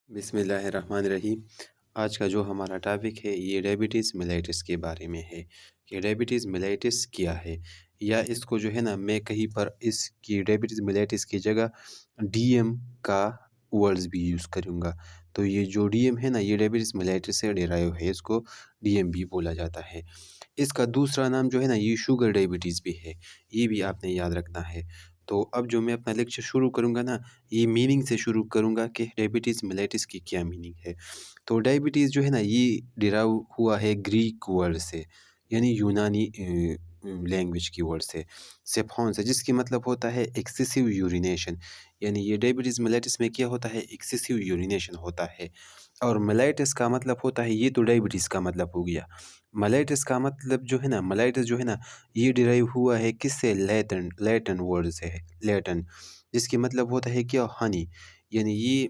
بسم اللہ الرحمن الرحیم۔ آج کا جو ہمارا ٹاپک ہے یہ ڈائبٹیز میلیٹس کے بارے میں ہے کہ ڈائبٹیز میلیٹس کیا ہے، یا اس کو جو ہے نا میں کہیں پر اس کی ڈائبٹیز میلیٹس کی جگہ ڈی ایم کا ورڈز بھی یوز کروں گا۔ تو یہ جو ڈی ایم ہے نا یہ ڈائبٹیز میلیٹس سے ڈیرائیو ہے، اس کو ڈی ایم بھی بولا جاتا ہے۔ اس کا دوسرا نام جو ہے نا یہ شوگر ڈائبٹیز بھی ہے، یہ بھی آپ نے یاد رکھنا ہے۔ تو اب جو میں اپنا لیکچر شروع کروں گا نا یہ میننگ سے شروع کروں گا کہ ڈائبٹیز میلیٹس کی کیا میننگ ہے۔ تو ڈائبٹیز جو ہے نا یہ ڈیرائیو ہوا ہے گریک ورڈ سے، یعنی یونانی لینگویج کی ورڈ سے، سیپھون سے، جس کی مطلب ہوتا ہے ایکسیسیو یورینیشن۔ یعنی یہ ڈائبٹیز میلیٹس میں کیا ہوتا ہے، ایکسیسیو یورینیشن ہوتا ہے۔ اور میلیٹس کا مطلب ہوتا ہے، یہ تو ڈائبٹیز کا مطلب ہو گیا۔ میلیٹس کا مطلب جو ہے نا، میلیٹس جو ہے نا یہ ڈیرائیو ہوا ہے کس سے، لیٹن ورڈ سے ہے، لیٹن، جس کی مطلب ہوتا ہے کیا، ہنی۔ یعنی یہ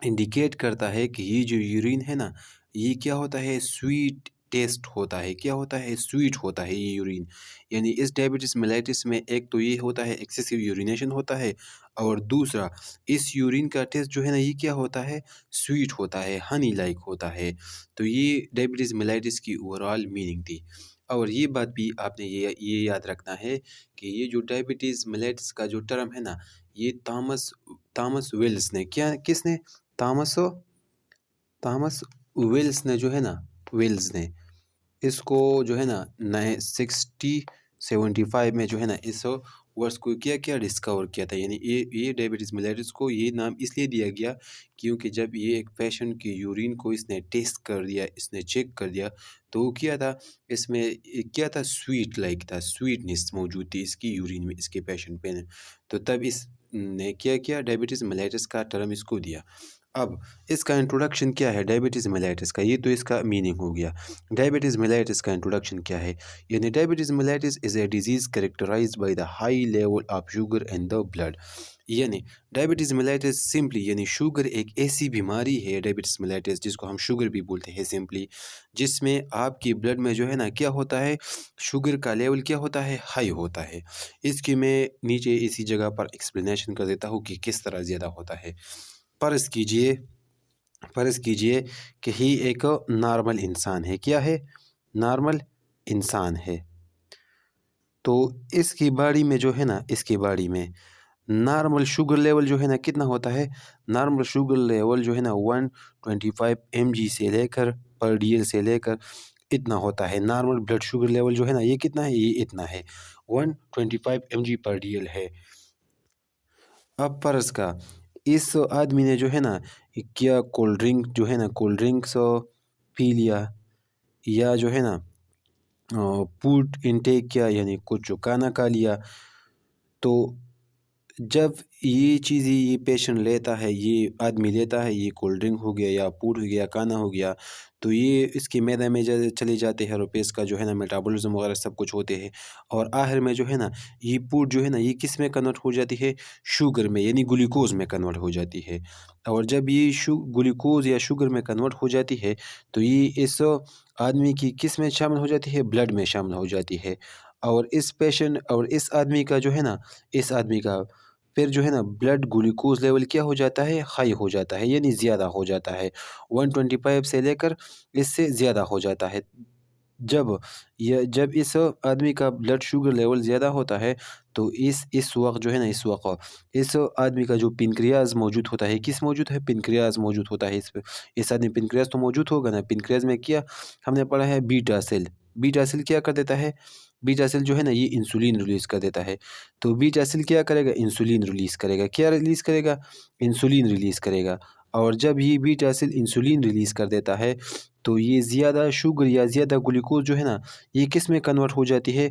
انڈیکیٹ کرتا ہے کہ یہ جو یورین ہے نا یہ کیا ہوتا ہے، سویٹ ٹیسٹ ہوتا ہے، کیا ہوتا ہے، سویٹ ہوتا ہے یہ یورین۔ یعنی اس ڈائبٹیز میلیٹس میں ایک تو یہ ہوتا ہے ایکسیسیو یورینیشن ہوتا ہے، اور دوسرا اس یورین کا ٹیسٹ جو ہے نا یہ کیا ہوتا ہے، سویٹ ہوتا ہے، ہنی لائک ہوتا ہے۔ تو یہ ڈائبٹیز میلیٹس کی اوورآل میننگ تھی۔ اور یہ بات بھی آپ نے یہ یاد رکھنا ہے کہ یہ جو ڈائبٹیز میلیٹس کا جو ٹرم ہے نا یہ تامس ویلس نے، کس نے، تامس ویلس نے جو ہے نا، ویلز نے اس کو جو ہے نا 1675 میں جو ہے نا اس ورڈس کو کیا ڈسکور کیا تھا۔ یعنی یہ ڈائبٹیز میلیٹس کو یہ نام اس لیے دیا گیا کیونکہ جب یہ ایک پیشنٹ کی یورین کو اس نے ٹیسٹ کر دیا، اس نے چیک کر دیا، تو وہ کیا تھا، اس میں کیا تھا، سویٹ لائک تھا، سویٹنس موجود تھی اس کی یورین میں، اس کے پیشنٹ پہ، تو تب اس نے کیا ڈائبٹیز میلیٹس کا ٹرم اس کو دیا۔ اب اس کا انٹروڈکشن کیا ہے ڈائبٹیز میلیٹس کا، یہ تو اس کا میننگ ہو گیا۔ ڈائبٹیز میلیٹس کا انٹروڈکشن کیا ہے، یعنی diabetes mellitus is a disease characterised by the high level of sugar in the blood. یعنی ڈائبٹیز میلیٹس سمپلی، یعنی شوگر ایک ایسی بیماری ہے، ڈائبٹیز میلیٹس جس کو ہم شوگر بھی بولتے ہیں سمپلی، جس میں آپ کی بلڈ میں جو ہے نا کیا ہوتا ہے، شوگر کا لیول کیا ہوتا ہے، ہائی ہوتا ہے۔ اس کی میں نیچے اسی جگہ پر ایکسپلینیشن کر دیتا ہوں کہ کس طرح زیادہ ہوتا ہے۔ فرض کیجئے کہ ہی ایک نارمل انسان ہے، کیا ہے، نارمل انسان ہے، تو اس کی باڈی میں جو ہے نا، اس کی باڈی میں نارمل شوگر لیول جو ہے نا کتنا ہوتا ہے، نارمل شوگر لیول جو ہے نا 125 mg سے لے کر پر ڈی ایل سے لے کر اتنا ہوتا ہے۔ نارمل بلڈ شوگر لیول جو ہے نا یہ کتنا ہے، یہ اتنا ہے، 125 mg پر ڈی ایل ہے۔ اب فرض کا اس آدمی نے جو ہے نا کیا کولڈ ڈرنک جو ہے نا، کولڈ ڈرنکس پی لیا، یا جو ہے نا فوڈ انٹیک کیا، یعنی کچھ کھانا کھا لیا، تو جب یہ چیز یہ پیشنٹ لیتا ہے، یہ آدمی لیتا ہے، یہ کولڈ ڈرنک ہو گیا یا فوڈ ہو گیا، کھانا ہو گیا، تو یہ اس کے معدے میں چلے جاتے ہیں، اور اس کا جو ہے نا میٹابولزم وغیرہ سب کچھ ہوتے ہیں، اور آخر میں جو ہے نا یہ فوڈ جو ہے نا یہ کس میں کنورٹ ہو جاتی ہے، شوگر میں، یعنی گلوکوز میں کنورٹ ہو جاتی ہے۔ اور جب یہ گلوکوز یا شوگر میں کنورٹ ہو جاتی ہے تو یہ اس آدمی کی کس میں شامل ہو جاتی ہے، بلڈ میں شامل ہو جاتی ہے، اور اس پیشنٹ اور اس آدمی کا جو ہے نا، اس آدمی کا پھر جو ہے نا بلڈ گلوکوز لیول کیا ہو جاتا ہے، ہائی ہو جاتا ہے، یعنی زیادہ ہو جاتا ہے، 125 سے لے کر اس سے زیادہ ہو جاتا ہے۔ جب اس آدمی کا بلڈ شوگر لیول زیادہ ہوتا ہے تو اس وقت جو ہے نا، اس آدمی کا جو پنکریاز موجود ہوتا ہے، کس موجود ہے، پنکریاز موجود ہوتا ہے، اس آدمی پنکریاز تو موجود ہوگا نا، پنکریاز میں کیا ہم نے پڑھا ہے، بیٹا سیل، بیٹا سیل کیا کر دیتا ہے، بیٹا سیل جو ہے نا یہ انسولین ریلیز کر دیتا ہے، تو بیٹا سیل کیا کرے گا، انسولین ریلیز کرے گا، کیا ریلیز کرے گا، انسولین ریلیز کرے گا، اور جب یہ بیٹا سیل انسولین ریلیز کر دیتا ہے تو یہ زیادہ شوگر یا زیادہ گلوکوز جو ہے نا یہ کس میں کنورٹ ہو جاتی ہے،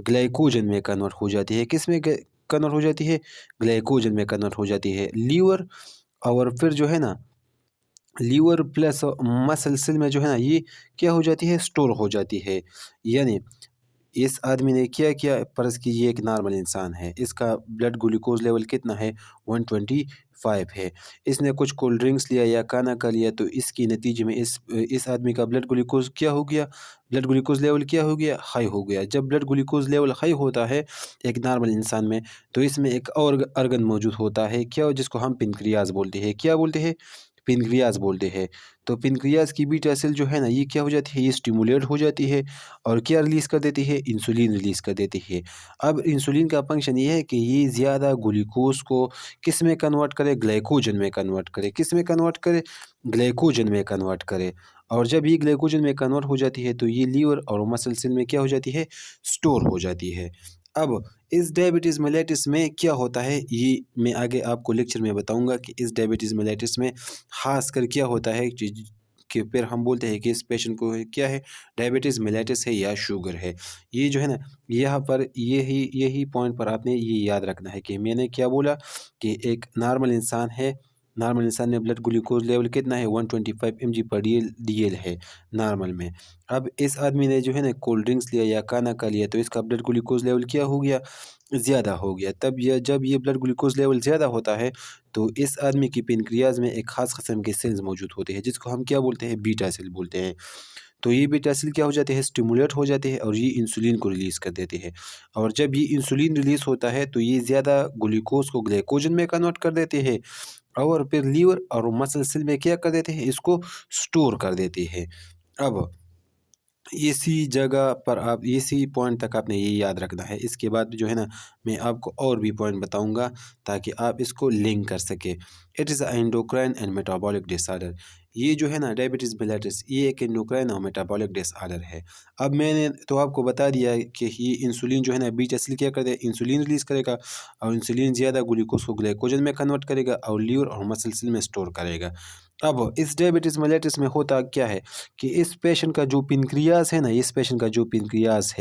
گلائکوجن میں کنورٹ ہو جاتی ہے، کس میں کنورٹ ہو جاتی ہے، گلائکوجن میں کنورٹ ہو جاتی ہے، لیور، اور پھر جو ہے نا لیور پلس مسل سیل میں جو ہے نا یہ کیا ہو جاتی ہے، سٹور ہو جاتی ہے۔ یعنی اس آدمی نے کیا فرض کی یہ ایک نارمل انسان ہے، اس کا بلڈ گلوکوز لیول کتنا ہے، 125 ہے، اس نے کچھ کولڈ ڈرنکس لیا یا کھانا کھا لیا، تو اس کی نتیجے میں اس آدمی کا بلڈ گلوکوز کیا ہو گیا، بلڈ گلوکوز لیول کیا ہو گیا، ہائی ہو گیا۔ جب بلڈ گلوکوز لیول ہائی ہوتا ہے ایک نارمل انسان میں تو اس میں ایک اور ارگن موجود ہوتا ہے، کیا، جس کو ہم پنکریاز بولتے ہیں، کیا بولتے ہیں، پنکریاز بولتے ہیں۔ تو پنکریاز کی بیٹا سیل جو ہے نا یہ کیا ہو جاتی ہے، یہ اسٹیمولیٹ ہو جاتی ہے اور کیا ریلیز کر دیتی ہے، انسولین ریلیز کر دیتی ہے۔ اب انسولین کا فنکشن یہ ہے کہ یہ زیادہ گلوکوز کو کس میں کنورٹ کرے، گلائکوجن میں کنورٹ کرے، کس میں کنورٹ کرے، گلائکوجن میں کنورٹ کرے۔ اور جب یہ گلائکوجن میں کنورٹ ہو جاتی ہے تو یہ لیور اور مسل سیل میں کیا ہو جاتی ہے، سٹور ہو جاتی ہے۔ اب اس ڈائبٹیز میلیٹس میں کیا ہوتا ہے، یہ میں آگے آپ کو لیکچر میں بتاؤں گا کہ اس ڈائبٹیز میلیٹس میں خاص کر کیا ہوتا ہے کہ پھر ہم بولتے ہیں کہ اس پیشنٹ کو کیا ہے، ڈائبٹیز میلیٹس ہے یا شوگر ہے۔ یہ جو ہے نا یہاں پر یہی پوائنٹ پر آپ نے یہ یاد رکھنا ہے کہ میں نے کیا بولا کہ ایک نارمل انسان ہے، نارمل انسان میں بلڈ گلوکوز لیول کتنا ہے، 125 mg/dl ہے نارمل میں۔ اب اس آدمی نے جو ہے نا کولڈ ڈرنکس لیا یا کھانا کھا لیا تو اس کا بلڈ گلوکوز لیول کیا ہو گیا، زیادہ ہو گیا۔ جب یہ بلڈ گلوکوز لیول زیادہ ہوتا ہے تو اس آدمی کی پنکریاز میں ایک خاص قسم کے سیلز موجود ہوتے ہیں جس کو ہم کیا بولتے ہیں، بیٹا سیل بولتے ہیں۔ تو یہ بیٹا سیل کیا ہو جاتے ہیں، اسٹیمولیٹ ہو جاتے ہیں اور یہ انسولین کو ریلیز کر دیتے ہیں۔ اور جب یہ انسولین ریلیز ہوتا ہے تو یہ زیادہ گلوکوز کو گلائکوجن میں کنورٹ کر دیتے ہیں اور پھر لیور اور مسل سیل میں کیا کر دیتے ہیں، اس کو سٹور کر دیتے ہیں۔ اب اسی جگہ پر آپ اسی پوائنٹ تک آپ نے یہ یاد رکھنا ہے۔ اس کے بعد جو ہے نا میں آپ کو اور بھی پوائنٹ بتاؤں گا تاکہ آپ اس کو لنک کر سکیں۔ It is endocrine and metabolic disorder. یہ جو ہے نا ڈائبٹیز میلیٹس یہ ایک انڈوکرائن اور میٹابولک ڈس آرڈر ہے۔ اب میں نے تو آپ کو بتا دیا کہ یہ انسولین جو ہے نا بیٹا سیل کیا کرے، انسولین ریلیز کرے گا اور انسولین زیادہ گلوکوز کو گلائکوجن میں کنورٹ کرے گا اور لیور اور مسل سیل میں سٹور کرے گا۔ اب اس ڈائبٹیز میلیٹس میں ہوتا کیا ہے کہ اس پیشنٹ کا جو پنکریاز ہے نا، اس پیشنٹ کا جو پنکریاز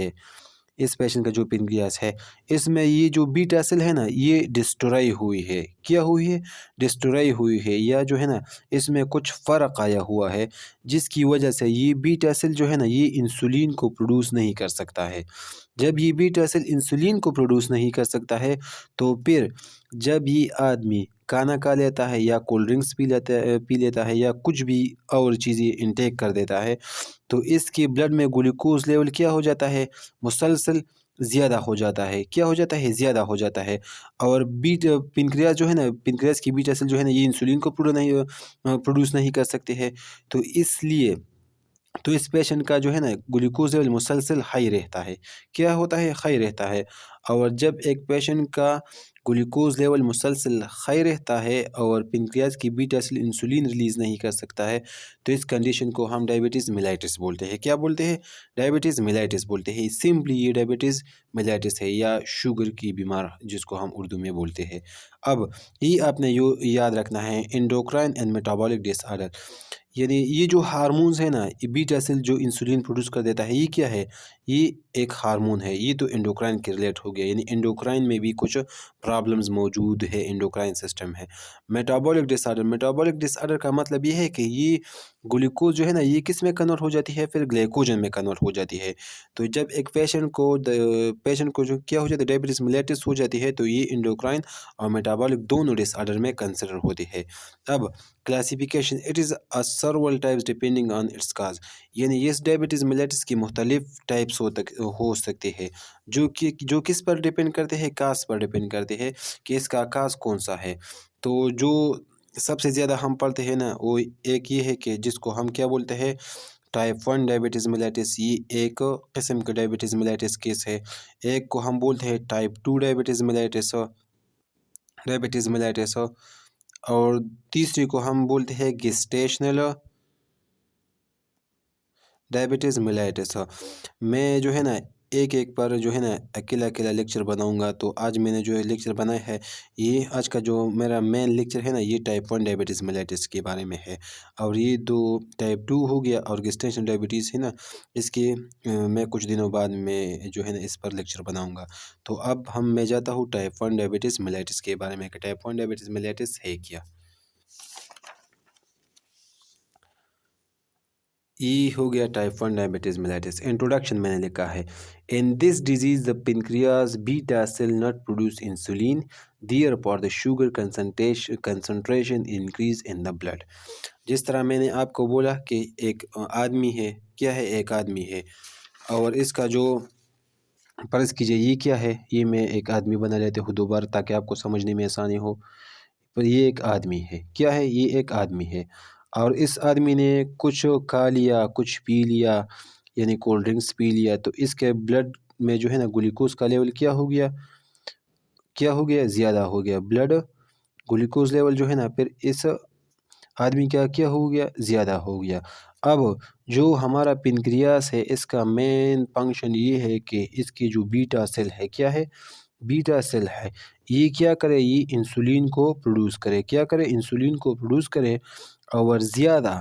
ہے، اس میں یہ جو بیٹا سیل ہے نا یہ ڈسٹرائی ہوئی ہے، کیا ہوئی ہے، ڈسٹرائی ہوئی ہے، یا جو ہے نا اس میں کچھ فرق آیا ہوا ہے جس کی وجہ سے یہ بیٹا سیل جو ہے نا یہ انسولین کو پروڈیوس نہیں کر سکتا ہے۔ جب یہ بیٹا سیل انسولین کو پروڈیوس نہیں کر سکتا ہے تو پھر جب یہ آدمی کھانا کھا لیتا ہے یا کولڈ ڈرنکس پی لیتا ہے یا کچھ بھی اور چیزیں انٹیک کر دیتا ہے تو اس کے بلڈ میں گلوکوز لیول کیا ہو جاتا ہے، مسلسل زیادہ ہو جاتا ہے، کیا ہو جاتا ہے، زیادہ ہو جاتا ہے۔ اور پنکریاز جو ہے نا، پنکریاز کی بیٹا سیل جو ہے نا یہ انسولین کو پروڈیوس نہیں کر سکتے ہیں، تو اس لیے تو اس پیشنٹ کا جو ہے نا گلوکوز لیول مسلسل ہائی رہتا ہے، کیا ہوتا ہے، ہائی رہتا ہے۔ اور جب ایک پیشنٹ کا گلوکوز لیول مسلسل ہائی رہتا ہے اور پنکریاز کی بیٹا سیل انسولین ریلیز نہیں کر سکتا ہے تو اس کنڈیشن کو ہم ڈائبٹیز میلیٹس بولتے ہیں۔ کیا بولتے ہیں، ڈائبٹیز میلیٹس بولتے ہیں۔ سمپلی یہ ڈائبٹیز میلیٹس ہے یا شوگر کی بیمار جس کو ہم اردو میں بولتے ہیں۔ اب یہ آپ نے یاد رکھنا ہے، endocrine and metabolic disorder, یعنی یہ جو ہارمونز ہے نا، یہ بیٹا سیل جو انسولین پروڈیوس کر دیتا ہے، یہ کیا ہے، یہ ایک ہارمون ہے۔ یہ تو انڈوکرائن کے ریلیٹ ہو گیا، یعنی انڈوکرائن میں بھی کچھ پرابلمز موجود ہے، انڈوکرائن سسٹم ہے۔ میٹابولک ڈس آرڈر، میٹابولک ڈس آرڈر کا مطلب یہ ہے کہ یہ گلوکوز جو ہے نا یہ کس میں کنورٹ ہو جاتی ہے، پھر گلائکوجن میں کنورٹ ہو جاتی ہے۔ تو جب ایک پیشنٹ کو جو کیا ہو جاتی ہے، ڈائبٹیز میلیٹس ہو جاتی ہے تو یہ انڈوکرائن اور میٹابولک دونوں ڈس آرڈر میں کنسیڈر ہوتی ہے۔ اب classification, it is several types depending on its cause, یعنی اس ڈائبٹیز میلیٹس کی مختلف ٹائپس ہو سکتے ہیں جو کس پر ڈپینڈ کرتے ہیں، کاز پر ڈپینڈ کرتے ہیں کہ اس کا کاز کون سا ہے۔ تو جو سب سے زیادہ ہم پڑھتے ہیں نا وہ ایک یہ ہے کہ جس کو ہم کیا بولتے ہیں، ٹائپ 1 ڈائبٹیز میلیٹس، یہ ایک قسم کا ڈائبٹیز میلیٹس کیس ہے۔ ایک کو ہم بولتے ہیں ٹائپ 2 ڈائبٹیز میلیٹس اور تیسری کو ہم بولتے ہیں گیسٹیشنل ڈائبٹیز میلیٹس۔ میں جو ہے نا ایک پر جو ہے نا اکیلا لیکچر بناؤں گا، تو آج میں نے جو لیکچر بنایا ہے، یہ آج کا جو میرا مین لیکچر ہے نا یہ ٹائپ 1 ڈائبٹیز میلیٹس کے بارے میں ہے، اور یہ دو ٹائپ 2 ہو گیا اور گیسٹیشنل ڈائبٹیز ہے نا، اس کے میں کچھ دنوں بعد میں جو ہے نا اس پر لیکچر بناؤں گا۔ تو اب میں جاتا ہوں ٹائپ 1 ڈائبٹیز میلیٹس کے بارے میں کہ ٹائپ 1 ڈائبٹیز میلیٹس ہے کیا۔ یہ ہو گیا ٹائپ 1 ڈائبٹیز میلیٹس۔ انٹروڈکشن میں نے لکھا ہے، in this disease the pancreas beta cell not produce insulin, therefore the sugar concentration increase in the blood۔ جس طرح میں نے آپ کو بولا کہ ایک آدمی ہے، کیا ہے، ایک آدمی ہے اور اس کا جو فرض کیجئے یہ کیا ہے، یہ میں ایک آدمی بنا لیتے ہوں دوبارہ تاکہ آپ کو سمجھنے میں آسانی ہو۔ پر یہ ایک آدمی ہے، کیا ہے یہ ایک آدمی ہے، اور اس آدمی نے کچھ کھا لیا، کچھ پی لیا، یعنی کولڈ ڈرنکس پی لیا، تو اس کے بلڈ میں جو ہے نا گلوکوز کا لیول کیا ہو گیا، زیادہ ہو گیا، بلڈ گلوکوز لیول جو ہے نا پھر اس آدمی کا کیا ہو گیا، زیادہ ہو گیا۔ اب جو ہمارا پنکریاس ہے اس کا مین فنکشن یہ ہے کہ اس کی جو بیٹا سیل ہے، کیا ہے، بیٹا سیل ہے، یہ کیا کرے، یہ انسولین کو پروڈیوس کرے، کیا کرے، انسولین کو پروڈیوس کرے، اور زیادہ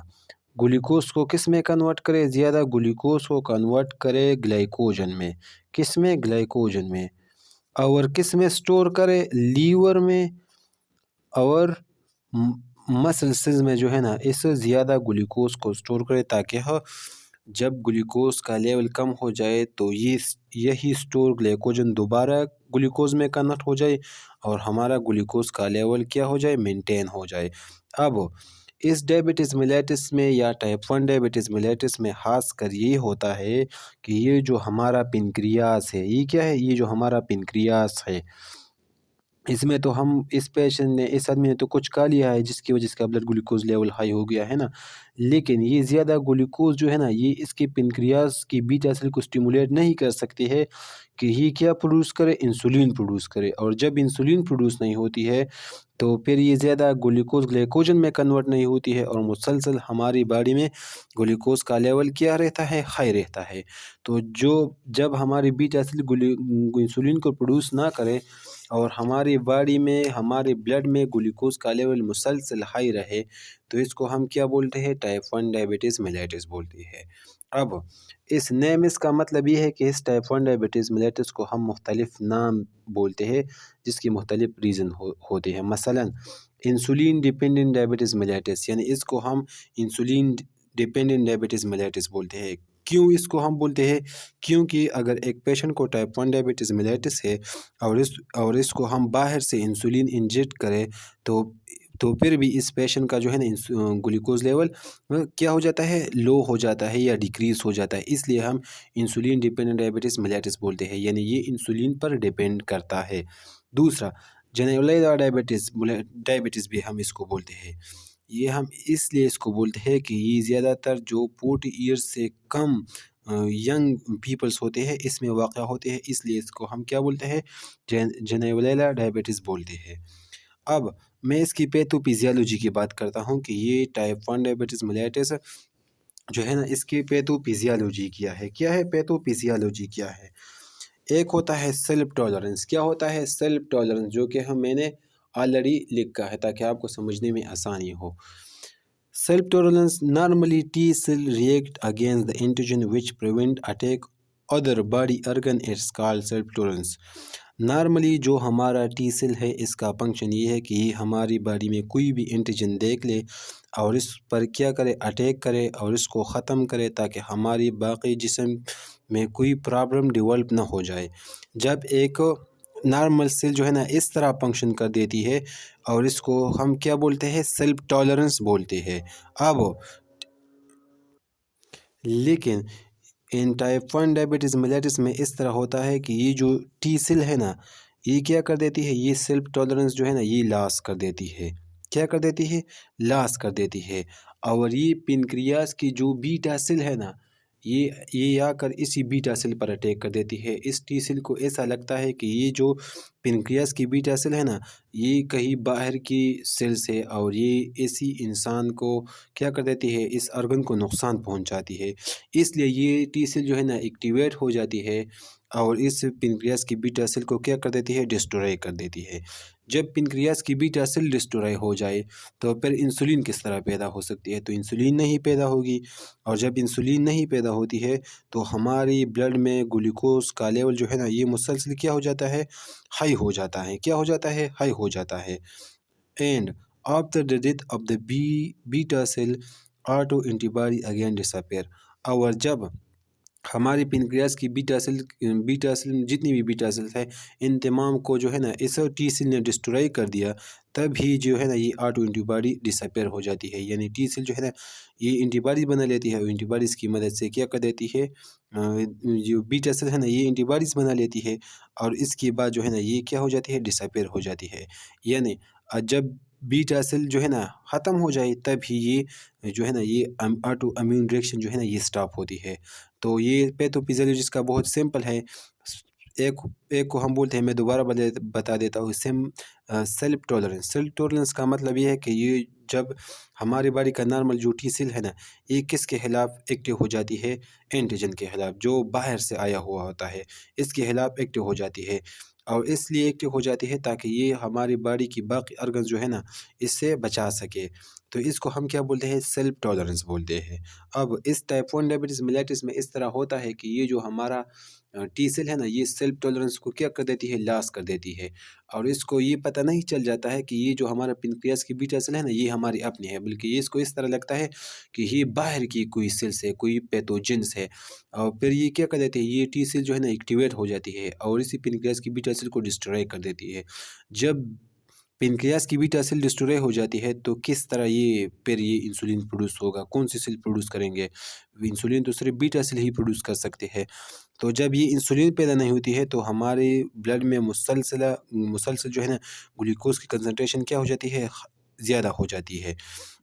گلوکوز کو کس میں کنورٹ کرے، زیادہ گلوکوز کو کنورٹ کرے گلائکوجن میں، کس میں، گلائکوجن میں، اور کس میں سٹور کرے، لیور میں اور مسلسز میں جو ہے نا اس زیادہ گلوکوز کو سٹور کرے، تاکہ جب گلوکوز کا لیول کم ہو جائے تو یہی سٹور گلائکوجن دوبارہ گلوکوز میں کنورٹ ہو جائے اور ہمارا گلوکوز کا لیول کیا ہو جائے، مینٹین ہو جائے۔ اب اس ڈائبٹیز میلیٹس میں یا ٹائپ 1 ڈائبٹیز میلیٹس میں خاص کر یہ ہوتا ہے کہ یہ جو ہمارا پنکریاس ہے، یہ کیا ہے، یہ جو ہمارا پنکریاس ہے، اس میں تو ہم اس پیشنٹ نے، اس آدمی نے تو کچھ کھا لیا ہے جس کی وجہ سے اس کا بلڈ گلوکوز لیول ہائی ہو گیا ہے نا، لیکن یہ زیادہ گلوکوز جو ہے نا یہ اس کی پنکریاس کی بیٹا سیل کو سٹیمولیٹ نہیں کر سکتی ہے کہ یہ کیا پروڈیوس کرے، انسولین پروڈیوس کرے، اور جب انسولین پروڈیوس نہیں ہوتی ہے تو پھر یہ زیادہ گلوکوز گلائکوجن میں کنورٹ نہیں ہوتی ہے، اور مسلسل ہماری باڈی میں گلوکوز کا لیول کیا رہتا ہے، ہائی رہتا ہے۔ تو جب ہماری بیٹا سیل انسولین کو پروڈیوس نہ کرے اور ہماری باڈی میں، ہمارے بلڈ میں گلوکوز کا لیول مسلسل ہائی رہے، تو اس کو ہم کیا بولتے ہیں، ٹائپ 1 ڈائبٹیز میلیٹس بولتے ہیں۔ اب اس نیم اس کا مطلب یہ ہے کہ اس ٹائپ 1 ڈائبٹیز میلیٹس کو ہم مختلف نام بولتے ہیں جس کی مختلف ریزن ہوتے ہیں، مثلا انسولین ڈیپینڈنٹ ڈائبٹیز میلیٹس، یعنی اس کو ہم انسولین ڈیپینڈنٹ ڈائبٹیز میلیٹس بولتے ہیں۔ کیوں اس کو ہم بولتے ہیں، کیونکہ اگر ایک پیشنٹ کو ٹائپ 1 ڈائبٹیز میلیٹس ہے اور اس کو ہم باہر سے انسولین انجیکٹ کریں تو پھر بھی اس پیشنٹ کا جو ہے نا گلوکوز لیول کیا ہو جاتا ہے، لو ہو جاتا ہے یا ڈیکریز ہو جاتا ہے، اس لیے ہم انسولین ڈیپینڈنٹ ڈائبٹیز میلیٹس بولتے ہیں، یعنی یہ انسولین پر ڈیپینڈ کرتا ہے۔ دوسرا جنرلائزڈ ڈائبٹیز بھی ہم اس کو بولتے ہیں، یہ ہم اس لیے اس کو بولتے ہیں کہ یہ زیادہ تر جو 40 ایئرس سے کم ینگ پیپلز ہوتے ہیں اس میں واقع ہوتے ہیں، اس لیے اس کو ہم کیا بولتے ہیں، جنرلائزڈ ڈائبٹیز بولتے ہیں۔ اب میں اس کی پیتھوفیزیالوجی کی بات کرتا ہوں کہ یہ ٹائپ 1 ڈائبٹیز میلیٹس جو ہے نا اس کی پیتھوفیزیالوجی کیا ہے، پیتھوفیزیالوجی کیا ہے۔ ایک ہوتا ہے سیلف ٹالرنس، کیا ہوتا ہے، سیلف ٹالرنس، جو کہ میں نے آلریڈی لکھا ہے تاکہ آپ کو سمجھنے میں آسانی ہو۔ Self tolerance normally T cell react against the antigen which prevent attack other body organ. It's called self tolerance. Normally جو ہمارا ٹی سیل ہے اس کا فنکشن یہ ہے کہ یہ ہماری باڈی میں کوئی بھی اینٹیجن دیکھ لے اور اس پر کیا کرے، اٹیک کرے اور اس کو ختم کرے، تاکہ ہماری باقی جسم میں کوئی پرابلم ڈیولپ نہ ہو جائے۔ جب ایک نارمل سیل جو ہے نا اس طرح فنکشن کر دیتی ہے اور اس کو ہم کیا بولتے ہیں، سیلف ٹالرنس بولتے ہیں۔ اب لیکن ان ٹائپ 1 ڈائبٹیز میلیٹس میں اس طرح ہوتا ہے کہ یہ جو ٹی سیل ہے نا یہ کیا کر دیتی ہے، یہ سیلف ٹالرنس جو ہے نا یہ لاس کر دیتی ہے، کیا کر دیتی ہے، لاس کر دیتی ہے، اور یہ پنکریاس کی جو بیٹا سیل ہے نا یہ آ کر اسی بیٹا سیل پر اٹیک کر دیتی ہے۔ اس ٹی سیل کو ایسا لگتا ہے کہ یہ جو پنکریاس کی بیٹا سیل ہے نا یہ کہیں باہر کی سیل سے، اور یہ اسی انسان کو کیا کر دیتی ہے، اس ارگن کو نقصان پہنچاتی ہے، اس لیے یہ ٹی سیل جو ہے نا ایکٹیویٹ ہو جاتی ہے اور اس پنکریاس کی بیٹا سیل کو کیا کر دیتی ہے، ڈسٹروائے کر دیتی ہے۔ جب پنکریاس کی بیٹا سیل ڈسٹروائے ہو جائے تو پھر انسولین کس طرح پیدا ہو سکتی ہے، تو انسولین نہیں پیدا ہوگی، اور جب انسولین نہیں پیدا ہوتی ہے تو ہماری بلڈ میں گلوکوز کا لیول جو ہے نا یہ مسلسل کیا ہو جاتا ہے، ہائی ہو جاتا ہے، کیا ہو جاتا ہے، ہائی ہو جاتا ہے۔ And after the death of the beta cell auto antibody again disappear، اور جب ہماری پنکریاس کی بیٹا سیل جتنی بھی بیٹا سیل ہے ان تمام کو جو ہے نا اس ٹی سیل نے ڈسٹروائے کر دیا، تب ہی جو ہے نا یہ آٹو اینٹی باڈی ڈس اپیئر ہو جاتی ہے، یعنی ٹی سیل جو ہے نا یہ اینٹی باڈیز بنا لیتی ہے، اور اینٹی باڈیز کی مدد سے کیا کر دیتی ہے، جو بیٹا سیل ہے نا یہ اینٹی باڈیز بنا لیتی ہے، اور اس کے بعد جو ہے نا یہ کیا ہو جاتی ہے، ڈس اپیئر ہو جاتی ہے۔ یعنی جب بیٹا سیل جو ہے نا ختم ہو جائے تب ہی یہ جو ہے نا یہ آٹو امیون ریئیکشن جو ہے نا یہ سٹاپ ہوتی ہے۔ تو یہ پیتھوفیزیولوجسٹ کا بہت سمپل ہے۔ ایک کو ہم بولتے ہیں، میں دوبارہ بتا دیتا ہوں، سیلف ٹولرنس۔ سیلف ٹولرنس کا مطلب یہ ہے کہ یہ جب ہماری باڈی کا نارمل جو ٹی سیل ہے نا، یہ کس کے خلاف ایکٹیو ہو جاتی ہے؟ اینٹیجن کے خلاف، جو باہر سے آیا ہوا ہوتا ہے، اس کے خلاف ایکٹیو ہو جاتی ہے۔ اور اس لیے ایکٹیو ہو جاتی ہے تاکہ یہ ہماری باڈی کی باقی ارگنز جو ہے نا اس سے بچا سکے۔ تو اس کو ہم کیا بولتے ہیں؟ سیلف ٹولرنس بولتے ہیں۔ اب اس ٹائپ 1 ڈائبٹیز میلیٹس میں اس طرح ہوتا ہے کہ یہ جو ہمارا ٹی سیل ہے نا، یہ سیلف ٹولرنس کو کیا کر دیتی ہے؟ لاس کر دیتی ہے۔ اور اس کو یہ پتہ نہیں چل جاتا ہے کہ یہ جو ہمارا پنکریاس کی بیٹا سیل ہے نا، یہ ہماری اپنی ہے، بلکہ یہ اس کو اس طرح لگتا ہے کہ یہ باہر کی کوئی سیلس ہے، کوئی پیتھوجنس ہے۔ اور پھر یہ کیا کر دیتے ہیں؟ یہ ٹی سیل جو ہے نا ایکٹیویٹ ہو جاتی ہے اور اسی پنکریاس کی بیٹا سیل کو ڈسٹرائے کر دیتی ہے۔ جب پنکریاس کی بیٹا سیل ڈسٹرائے ہو جاتی ہے تو کس طرح پھر یہ انسولین پروڈیوس ہوگا؟ کون سی سیل پروڈیوس کریں گے؟ انسولین تو صرف بیٹا سیل ہی پروڈیوس کر سکتے ہیں۔ تو جب یہ انسولین پیدا نہیں ہوتی ہے تو ہمارے بلڈ میں مسلسل جو ہے نا گلوکوز کی کنسنٹریشن کیا ہو جاتی ہے؟ زیادہ ہو جاتی ہے۔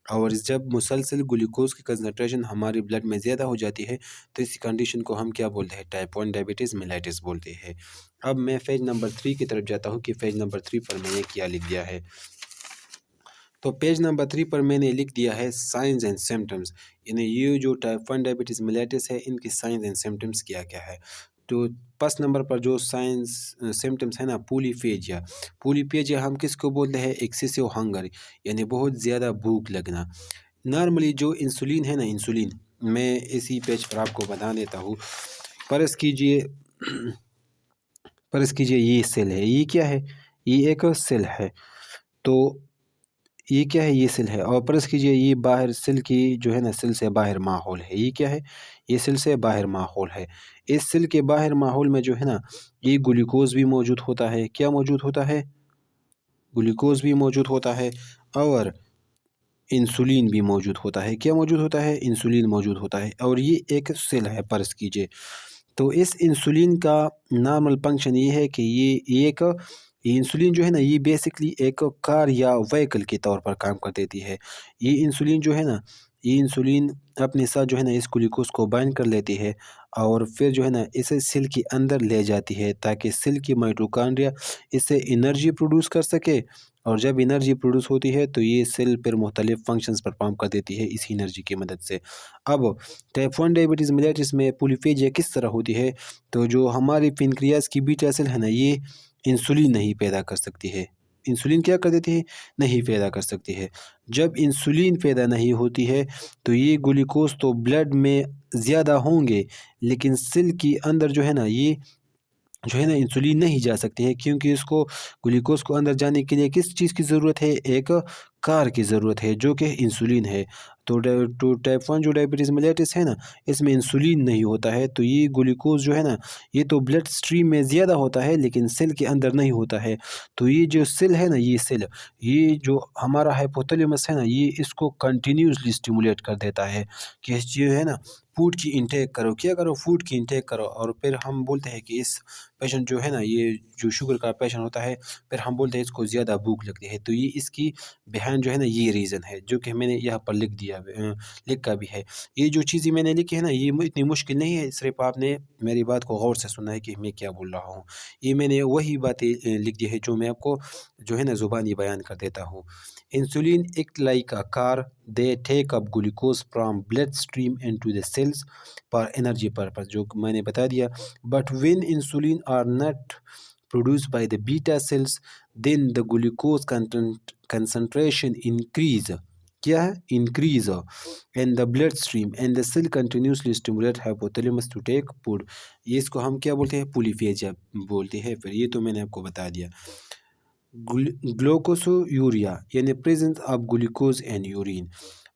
اور جب مسلسل گلوکوز کی کنسنٹریشن ہمارے بلڈ میں زیادہ ہو جاتی ہے تو اس کنڈیشن کو ہم کیا بولتے ہیں؟ ٹائپ 1 ڈائبٹیز میلیٹس بولتے ہیں۔ اب میں پیج نمبر 3 کی طرف جاتا ہوں کہ پیج نمبر 3 پر میں نے کیا لکھ دیا ہے۔ تو پیج نمبر 3 پر میں نے لکھ دیا ہے سائنز اینڈ سمٹمز، یعنی یہ جو ٹائپ 1 ڈائبٹیز میلیٹس ہے ان کی سائنز اینڈ سمٹمز کیا کیا ہے۔ تو پس نمبر پر جو سائنس سمٹمز ہیں نا، پولیفیجیا ہم کس کو بولتے ہیں؟ ایکسیسو ہنگر، یعنی بہت زیادہ بھوک لگنا۔ نارملی جو انسولین ہے نا، انسولین میں اسی پیج پر آپ کو بتا دیتا ہوں۔ فرض کیجئے یہ سیل ہے، یہ کیا ہے؟ یہ ایک سیل ہے۔ تو یہ کیا ہے؟ یہ سیل ہے۔ اور فرض کیجئے یہ باہر سیل کی جو ہے نا، سیل سے باہر ماحول ہے۔ یہ کیا ہے؟ یہ سیل سے باہر ماحول ہے۔ اس سیل کے باہر ماحول میں جو ہے نا، یہ گلوکوز بھی موجود ہوتا ہے۔ کیا موجود ہوتا ہے؟ گلوکوز بھی موجود ہوتا ہے اور انسولین بھی موجود ہوتا ہے۔ کیا موجود ہوتا ہے؟ انسولین موجود ہوتا ہے۔ اور یہ ایک سیل ہے فرض کیجئے۔ تو اس انسولین کا نارمل فنکشن یہ ہے کہ یہ انسولین جو ہے نا، یہ بیسکلی ایک کار یا وہیکل کے طور پر کام کر دیتی ہے۔ یہ انسولین جو ہے نا، یہ انسولین اپنے ساتھ جو ہے نا اس گلوکوز کو بائنڈ کر لیتی ہے اور پھر جو ہے نا اسے سیل کے اندر لے جاتی ہے تاکہ سیل کی مائٹوکانڈریا اس سے انرجی پروڈیوس کر سکے۔ اور جب انرجی پروڈیوس ہوتی ہے تو یہ سیل پھر مختلف فنکشنز پرفارم کر دیتی ہے اسی انرجی کی مدد سے۔ اب ٹائپ 1 ڈائبٹیز میلیٹس میں پولیفیجیا کس طرح ہوتی ہے؟ تو جو ہماری پنکریاس کی بیٹا سیل ہے نا، یہ انسولین نہیں پیدا کر سکتی ہے۔ انسولین کیا کر دیتی ہے؟ نہیں پیدا کر سکتی ہے۔ جب انسولین پیدا نہیں ہوتی ہے تو یہ گلوکوز تو بلڈ میں زیادہ ہوں گے، لیکن سیل کی اندر جو ہے نا، یہ جو ہے نا انسولین نہیں جا سکتی ہے، کیونکہ اس کو گلوکوز کو اندر جانے کے لیے کس چیز کی ضرورت ہے؟ ایک کار کی ضرورت ہے جو کہ انسولین ہے۔ تو ٹائپ 1 جو ڈائبٹیز میلیٹس ہے نا، اس میں انسولین نہیں ہوتا ہے، تو یہ گلوکوز جو ہے نا، یہ تو بلڈ سٹریم میں زیادہ ہوتا ہے لیکن سیل کے اندر نہیں ہوتا ہے۔ تو یہ جو سیل ہے نا، یہ جو ہمارا ہائپوتھیلیمس ہے نا، یہ اس کو کنٹینیوسلی اسٹیمولیٹ کر دیتا ہے کہ جو ہے نا فوڈ کی انٹیک کرو، کیا کرو؟ فوڈ کی انٹیک کرو۔ اور پھر ہم بولتے ہیں کہ اس پیشنٹ جو ہے نا، یہ جو شوگر کا پیشنٹ ہوتا ہے، پھر ہم بولتے ہیں اس کو زیادہ بھوک لگتی ہے۔ تو یہ اس کی بہان جو ہے نا، یہ ریزن ہے جو کہ میں نے یہاں پر لکھا بھی ہے۔ یہ جو چیزیں میں نے لکھی ہے نا، یہ اتنی مشکل نہیں ہے، صرف آپ نے میری بات کو غور سے سننا ہے کہ میں کیا بول رہا ہوں۔ یہ میں نے وہی باتیں لکھ دی ہے جو میں آپ کو جو ہے نا زبانی بیان کر دیتا ہوں۔ Insulin act like a car, they take up glucose from bloodstream into the cells for energy purpose، جو میں نے بتا دیا۔ But when insulin are not produced by the beta cells, then the glucose concentration increase۔ کیا ہے؟ increase in the bloodstream and the cell continuously stimulate hypothalamus to take food۔ یہ اس کو ہم کیا بولتے ہیں؟ پولیفیجیا بولتے ہیں۔ پھر یہ تو میں نے آپ کو بتا دیا۔ گلوکوسیوریا یعنی presence of glucose in urine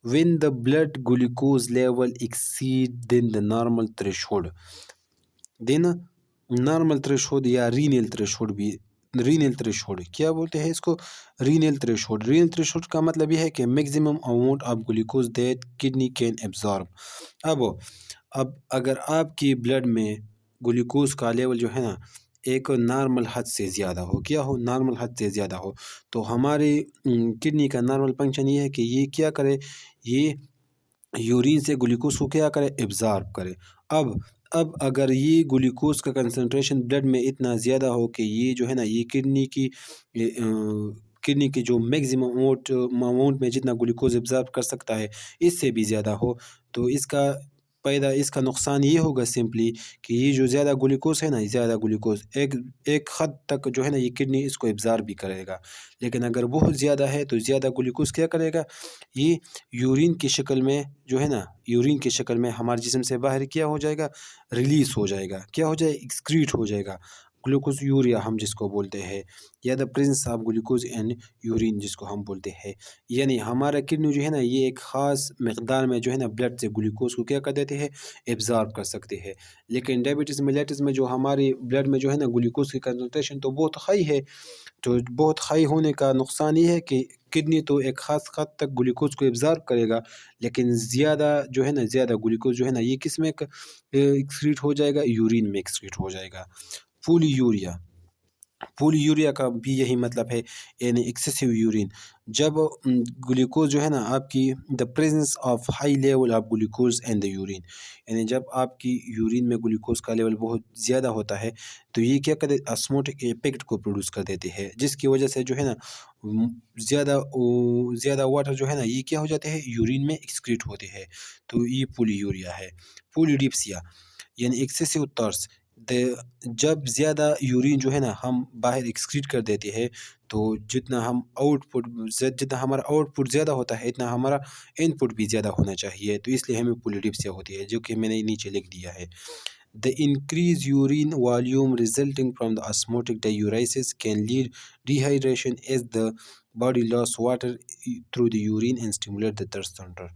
when the blood glucose level exceed then the normal threshold، normal threshold یا رینل تھریشولڈ بھی، رینل تھریشولڈ کیا بولتے ہیں اس کو؟ Renal threshold. رینل تھریشولڈ کا مطلب یہ ہے کہ maximum amount of glucose that kidney can absorb. اب اگر آپ کی بلڈ میں گلوکوز کا لیول جو ہے نا ایک نارمل حد سے زیادہ ہو، کیا ہو، نارمل حد سے زیادہ ہو، تو ہماری کڈنی کا نارمل فنکشن یہ ہے کہ یہ کیا کرے، یہ یورین سے گلوکوز کو کیا کرے، ایبزارب کرے۔ اب اب اگر یہ گلوکوز کا کنسنٹریشن بلڈ میں اتنا زیادہ ہو کہ یہ جو ہے نا یہ کڈنی کی جو میگزیمم اماؤنٹ میں جتنا گلوکوز ایبزارب کر سکتا ہے اس سے بھی زیادہ ہو، تو اس کا نقصان یہ ہوگا سمپلی کہ یہ جو زیادہ گلوکوز ہے نا، زیادہ گلوکوز ایک حد تک جو ہے نا یہ کڈنی اس کو ایبزارب بھی کرے گا، لیکن اگر بہت زیادہ ہے تو زیادہ گلوکوز کیا کرے گا، یہ یورین کی شکل میں جو ہے نا، یورین کی شکل میں ہمارے جسم سے باہر کیا ہو جائے گا، ریلیز ہو جائے گا، کیا ہو جائے، ایکسکریٹ ہو جائے گا، گلوکوز یوریا ہم جس کو بولتے ہیں، یا the presence of glucose and urine جس کو ہم بولتے ہیں، یعنی ہمارا کڈنی جو ہے نا یہ ایک خاص مقدار میں جو ہے نا بلڈ سے گلوکوز کو کیا کر دیتے ہیں، ایبزارب کر سکتے ہیں، لیکن ڈائبٹیز میلیٹس میں جو ہماری بلڈ میں جو ہے نا گلوکوز کی کنسنٹریشن تو بہت ہائی ہے، تو بہت ہائی ہونے کا نقصان یہ ہے کہ کڈنی تو ایک خاص حد تک گلوکوز کو ایبزارب کرے گا، لیکن زیادہ جو ہے نا زیادہ گلوکوز جو ہے نا یہ کس میں ایکسکریٹ ہو جائے گا، یورین میں ایکسکریٹ ہو جائے گا۔ پولی یوریا کا بھی یہی مطلب ہے، یعنی ایکسیسیو یورین، جب گلوکوز جو ہے نا آپ کی دا presence of high level of glucose and the urine, یعنی جب آپ کی یورین میں گلوکوز کا لیول بہت زیادہ ہوتا ہے تو یہ کیا کرے، اسموٹک ایپیکٹ کو پروڈیوس کر دیتے ہیں، جس کی وجہ سے جو ہے نا زیادہ واٹر جو ہے نا یہ کیا ہو جاتے ہیں، یورین میں ایکسکریٹ ہوتے ہیں، تو یہ پولی یوریا ہے۔ پولی ڈیپسیا یعنی ایکسیسیو ترس، جب زیادہ یورین جو ہے نا ہم باہر ایکسکریٹ کر دیتے ہیں تو جتنا ہمارا آؤٹ پٹ زیادہ ہوتا ہے اتنا ہمارا ان پٹ بھی زیادہ ہونا چاہیے، تو اس لیے ہمیں پولیڈپسیا ہوتی ہے، جو کہ میں نے نیچے لکھ دیا ہے۔ The increased urine volume resulting from the osmotic diuresis can lead dehydration as the body loss water through the urine and stimulate the thirst center،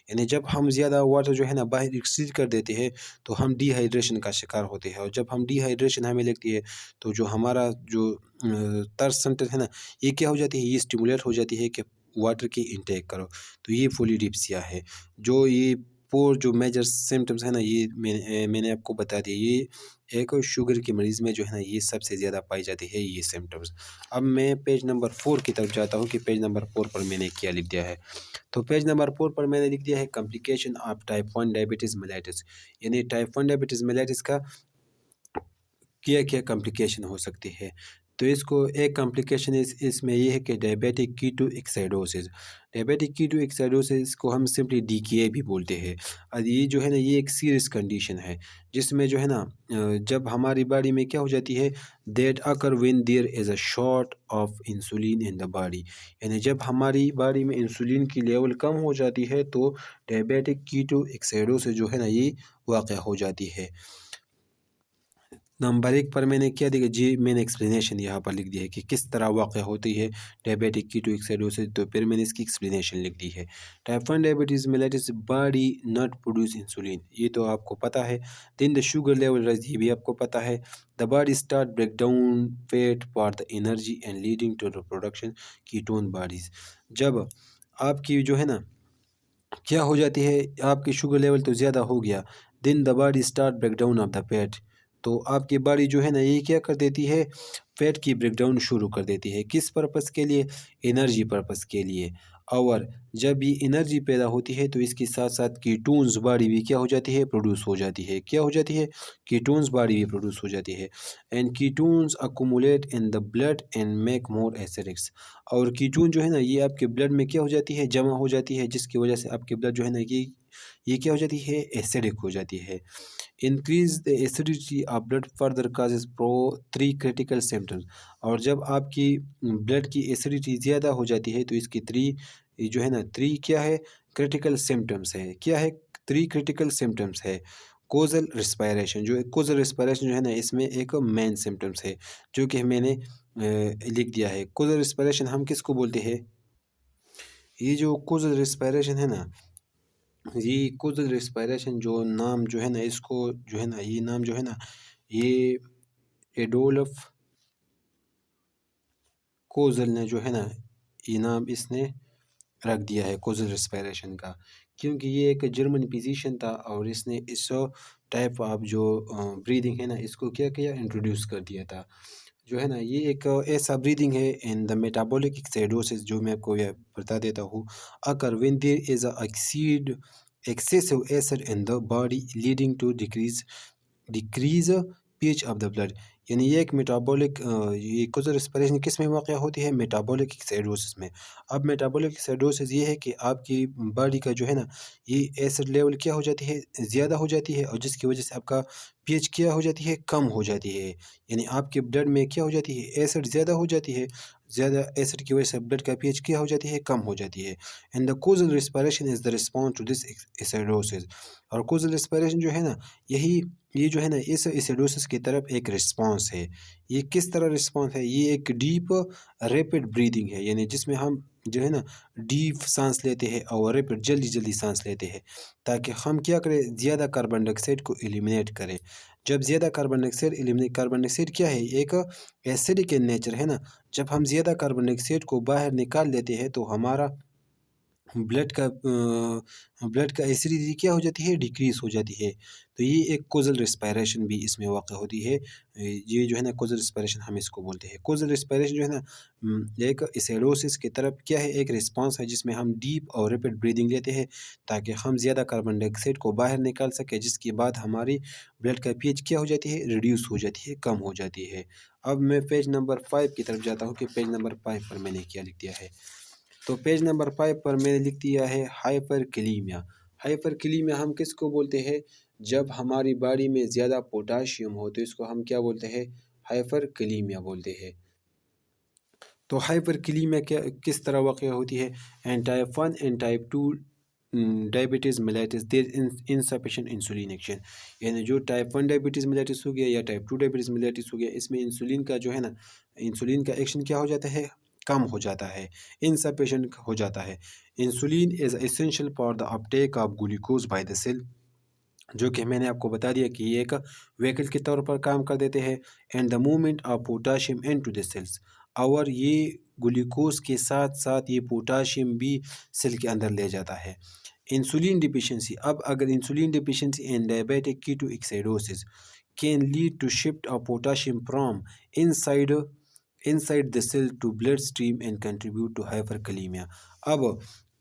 یعنی جب ہم زیادہ واٹر جو ہے نا باہر ایکسکریٹ کر دیتے ہیں تو ہم ڈی ہائیڈریشن کا شکار ہوتے ہیں، اور جب ہم ڈی ہائیڈریشن ہمیں لگتی ہے تو جو ہمارا جو ترس سینٹر ہے نا یہ کیا ہو جاتی ہے، یہ اسٹیمولیٹ ہو جاتی ہے کہ واٹر کی انٹیک کرو، تو یہ پولیڈپسیا ہے۔ یہ جو میجر سمٹمز ہیں نا یہ میں نے آپ کو بتا دیا، یہ ایک شوگر کے مریض میں جو ہے نا یہ سب سے زیادہ پائی جاتی ہے یہ سمٹمز۔ اب میں پیج نمبر 4 کی طرف جاتا ہوں کہ پیج نمبر 4 پر میں نے کیا لکھ دیا ہے، تو پیج نمبر 4 پر میں نے لکھ دیا ہے کمپلیکیشن آف ٹائپ 1 ڈائبٹیز میلیٹس، یعنی ٹائپ 1 ڈائبٹیز میلیٹس کا کیا کمپلیکیشن ہو سکتی ہے، تو اس کو ایک کمپلیکیشن اس میں یہ ہے کہ ڈائبیٹک کیٹو ایکسائڈوسس، ڈائبیٹک کیٹو ایکسائڈوسس کو ہم سمپلی ڈی کے اے بھی بولتے ہیں، اور یہ جو ہے نا یہ ایک سیریس کنڈیشن ہے جس میں جو ہے نا جب ہماری باڈی میں کیا ہو جاتی ہے، that occur when there is a short of insulin in the body, یعنی جب ہماری باڈی میں انسولین کی لیول کم ہو جاتی ہے تو ڈائبیٹک کیٹو ایکسائڈوسس جو ہے نا یہ واقع ہو جاتی ہے۔ نمبر 1 پر میں نے کیا دیکھا جی، میں نے ایکسپلینیشن یہاں پر لکھ دی ہے کہ کس طرح واقع ہوتی ہے ڈائبیٹک کیٹو ایکسائڈوسس، تو پھر میں نے اس کی ایکسپلینیشن لکھ دی ہے۔ Type 1 diabetes mellitus body not produce insulin, یہ تو آپ کو پتہ ہے، then the sugar level rise, یہ بھی آپ کو پتہ ہے، the body start break down fat for the energy and leading to the production ketone bodies, جب آپ کی جو ہے نا کیا ہو جاتی ہے، آپ کی شوگر لیول تو زیادہ ہو گیا، then the body start break down of the fat, تو آپ کی باڈی جو ہے نا یہ کیا کر دیتی ہے، فیٹ کی بریک ڈاؤن شروع کر دیتی ہے، کس پرپس کے لیے، انرجی پرپس کے لیے، اور جب یہ انرجی پیدا ہوتی ہے تو اس کے ساتھ ساتھ کیٹونز باڈی بھی کیا ہو جاتی ہے، پروڈیوس ہو جاتی ہے، کیا ہو جاتی ہے، کیٹونز باڈی بھی پروڈیوس ہو جاتی ہے، and ketones accumulate in the blood and make more acidic, اور کیٹون جو ہے نا یہ آپ کے بلڈ میں کیا ہو جاتی ہے، جمع ہو جاتی ہے، جس کی وجہ سے آپ کے بلڈ جو ہے نا یہ کیا ہو جاتی ہے، ایسیڈک ہو جاتی ہے۔ Increase the acidity of blood further causes 3 critical symptoms، اور جب آپ کی بلڈ کی ایسیڈیٹی زیادہ ہو جاتی ہے تو اس کی 3 جو ہے نا 3 کیا ہے، کریٹیکل سمٹمس ہے، کیا ہے 3 کریٹیکل سمٹمس ہے۔ کوزل ریسپائریشن، کوزل ریسپائریشن جو ہے نا اس میں ایک مین سمٹمس ہے جو کہ میں نے لکھ دیا ہے۔ کوزل ریسپائریشن ہم کس کو بولتے ہیں، یہ جو کوزل ریسپائریشن ہے نا، یہ کوزل ریسپائریشن جو نام جو ہے نا اس کو جو ہے نا یہ نام جو ہے نا یہ ایڈولف کوزل نے جو ہے نا یہ نام اس نے رکھ دیا ہے کوزل ریسپائریشن کا، کیونکہ یہ ایک جرمن فزیشین تھا اور اس نے اس ٹائپ آف جو بریدنگ ہے نا اس کو کیا انٹروڈیوس کر دیا تھا. جو ہے نا یہ ایک ایسا بریدنگ ہے ان دا میٹابولک ایکسیڈوسس جو میں آپ کو یہ بتا دیتا ہوں. اگر when there is a excessive acid in the body leading to decrease P H of the blood. یعنی یہ ایک میٹابولک یہ کوزل ریسپریشن کس میں واقع ہوتی ہے؟ میٹابولک ایکسیڈوسس میں. اب میٹابولک ایکسیڈوسس یہ ہے کہ آپ کی باڈی کا جو ہے نا یہ ایسڈ لیول کیا ہو جاتی ہے؟ زیادہ ہو جاتی ہے، اور جس کی وجہ سے آپ کا پی ایچ کیا ہو جاتی ہے؟ کم ہو جاتی ہے. یعنی آپ کے بلڈ میں کیا ہو جاتی ہے؟ ایسڈ زیادہ ہو جاتی ہے. زیادہ ایسڈ کی وجہ سے بلڈ کا پی ایچ کیا ہو جاتی ہے؟ کم ہو جاتی ہے. And the Kussmaul respiration is the response to this acidosis. اور کوزل ریسپریشن جو ہے نا یہ جو ہے نا اس ایسیڈوسس کی طرف ایک رسپانس ہے. یہ کس طرح رسپانس ہے؟ یہ ایک ڈیپ ریپڈ بریدنگ ہے، یعنی جس میں ہم جو ہے نا ڈیپ سانس لیتے ہیں اور ریپڈ جلدی سانس لیتے ہیں تاکہ ہم کیا کریں؟ زیادہ کاربن ڈائی آکسائڈ کو ایلیمنیٹ کریں. جب زیادہ کاربن ڈائی آکسائڈ کیا ہے؟ ایک ایسیڈک ان نیچر ہے نا. جب ہم زیادہ کاربن ڈائی آکسائڈ کو باہر نکال لیتے ہیں تو ہمارا بلڈ کا ایسیڈیٹی کیا ہو جاتی ہے؟ ڈیکریز ہو جاتی ہے. تو یہ ایک کوزل ریسپائریشن بھی اس میں واقع ہوتی ہے. یہ جو ہے نا کوزل ریسپائریشن ہم اس کو بولتے ہیں. کوزل ریسپائریشن جو ہے نا ایک ایسیڈوسس کی طرف کیا ہے؟ ایک رسپانس ہے جس میں ہم ڈیپ اور ریپڈ بریدنگ لیتے ہیں تاکہ ہم زیادہ کاربن ڈائی آکسائڈ کو باہر نکال سکیں، جس کے بعد ہماری بلڈ کا پی ایچ کیا ہو جاتی ہے؟ ریڈیوس ہو جاتی ہے، کم ہو جاتی ہے. اب میں پیج نمبر 5 کی طرف جاتا ہوں کہ پیج نمبر 5 پر میں نے کیا لکھ دیا ہے. تو پیج نمبر 5 پر میں نے لکھ دیا ہے ہائپر کلیمیا. ہائپر کلیمیا ہم کس کو بولتے ہیں؟ جب ہماری باڈی میں زیادہ پوٹاشیم ہو تو اس کو ہم کیا بولتے ہیں؟ ہائپر کلیمیا بولتے ہیں. تو ہائپر کلیمیا کس طرح واقع ہوتی ہے؟ And type 1 and type 2 diabetes mellitus there insufficient insulin action. یعنی جو ٹائپ 1 ڈائبٹیز میلیٹس ہو گیا یا ٹائپ 2 ڈائبٹیز میلیٹس ہو گیا، اس میں انسولین کا جو ہے نا انسولین کا ایکشن کیا ہو جاتا ہے؟ کم ہو جاتا ہے، انسفیشینٹ ہو جاتا ہے. Insulin is essential for the uptake of glucose by the cell, جو کہ میں نے آپ کو بتا دیا کہ یہ ایک ویکل کے طور پر کام کر دیتے ہیں. And the movement of potassium into the cells, اور یہ گلوکوز کے ساتھ ساتھ یہ پوٹاشیم بھی سیل کے اندر لے جاتا ہے. Insulin deficiency. اب اگر insulin deficiency in diabetic keto acidosis can lead to shift of potassium from inside the cell to blood stream and contribute to hyperkalemia.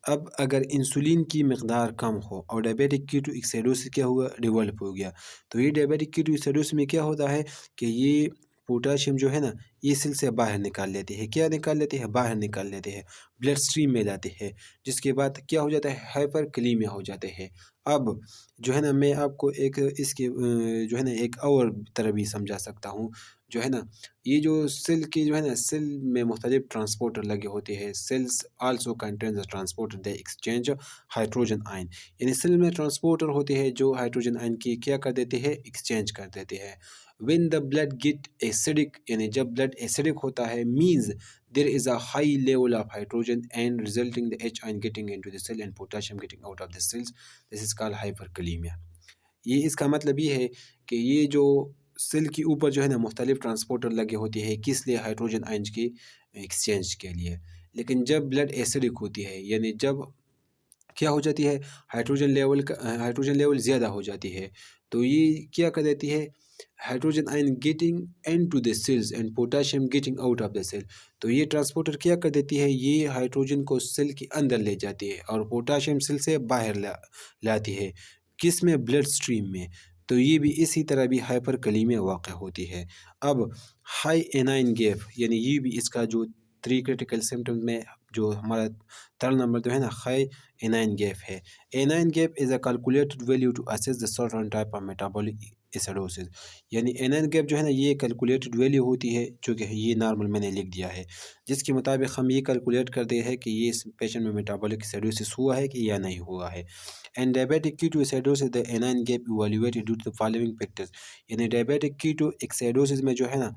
اب اگر انسولین کی مقدار کم ہو اور ڈائبیٹک کیٹو ایکسیڈوسس کیا ہوا؟ ڈیولپ ہو گیا. تو یہ ڈائبیٹک کیٹو ایکسیڈوسس میں کیا ہوتا ہے کہ یہ پوٹاشیم جو ہے نا یہ سیل سے باہر نکال لیتے ہیں. کیا نکال لیتے ہیں؟ باہر نکال لیتے ہیں، بلڈ اسٹریم میں لاتے ہیں، جس کے بعد کیا ہو جاتا ہے؟ ہائپر کلیمیا ہو جاتے ہیں. اب جو ہے نا میں آپ کو ایک اس کے جو ہے نا ایک اور طرح بھی سمجھا سکتا ہوں. جو ہے نا یہ جو سیل کی جو ہے نا سیل میں مختلف ٹرانسپورٹر لگے ہوتے ہیں. Cells also contains the transporter they exchange hydrogen ion. یعنی سیل میں ٹرانسپورٹر ہوتے ہیں جو ہائیڈروجن آئن کی کیا کر دیتے ہیں؟ ایکسچینج کر دیتے ہیں. when the blood get acidic، یعنی جب بلڈ ایسیڈک ہوتا ہے means there is a high level of hydrogen and resulting the H ion getting into the cell and potassium getting out of the cells. This is called hyperkalemia. یہ اس کا مطلب یہ ہے کہ یہ جو سیل کے اوپر جو ہے نا مختلف ٹرانسپورٹر لگے ہوتے ہیں، کس لیے؟ ہائیڈروجن آئنز کی ایکسچینج کے لیے. لیکن جب بلڈ ایسیڈک ہوتی ہے، یعنی جب کیا ہو جاتی ہے؟ ہائیڈروجن لیول زیادہ ہو جاتی ہے، تو یہ کیا کر دیتی ہے؟ Hydrogen ion getting into the cells and potassium getting out of the cell. تو یہ ٹرانسپورٹر کیا کر دیتی ہے؟ یہ ہائیڈروجن کو سیل کے اندر لے جاتی ہے اور پوٹاشیم سیل سے باہر لاتی ہے. کس میں؟ بلڈ اسٹریم میں. تو یہ بھی اسی طرح بھی ہائپر کلیمیا واقع ہوتی ہے. اب ہائی اینائن گیپ، یعنی یہ بھی اس کا جو 3 کریٹیکل سمٹمز میں جو ہمارا تھرڈ نمبر جو ہے نا ہائی اینائن گیپ ہے. Anion gap is a calculated value to assess the certain type of metabolic acidosis. یعنی اینائن گیپ جو ہے نا یہ کیلکولیٹڈ ویلیو ہوتی ہے، جو کہ یہ نارمل میں نے لکھ دیا ہے، جس کے مطابق ہم یہ کیلکولیٹ کرتے ہیں کہ یہ اس پیشنٹ میں میٹابولک ایسیڈوسس ہوا ہے کہ یا نہیں ہوا ہے. And diabetic keto acidosis the anion gap elevated due to the following factors. یعنی ڈائبیٹک کیٹو ایکسیڈوسس میں جو ہے نا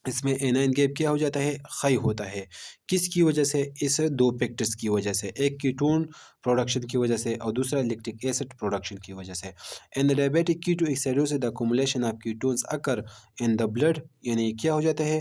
اس میں اینائن گیپ کیا ہو جاتا ہے؟ ہائی ہوتا ہے. کس کی وجہ سے؟ اس 2 فیکٹرز کی وجہ سے، ایک کیٹون پروڈکشن کی وجہ سے اور دوسرا لیکٹک ایسڈ پروڈکشن کی وجہ سے. In the diabetic keto acidosis دا accumulation of ketones occur in the blood, یعنی کیا ہو جاتا ہے؟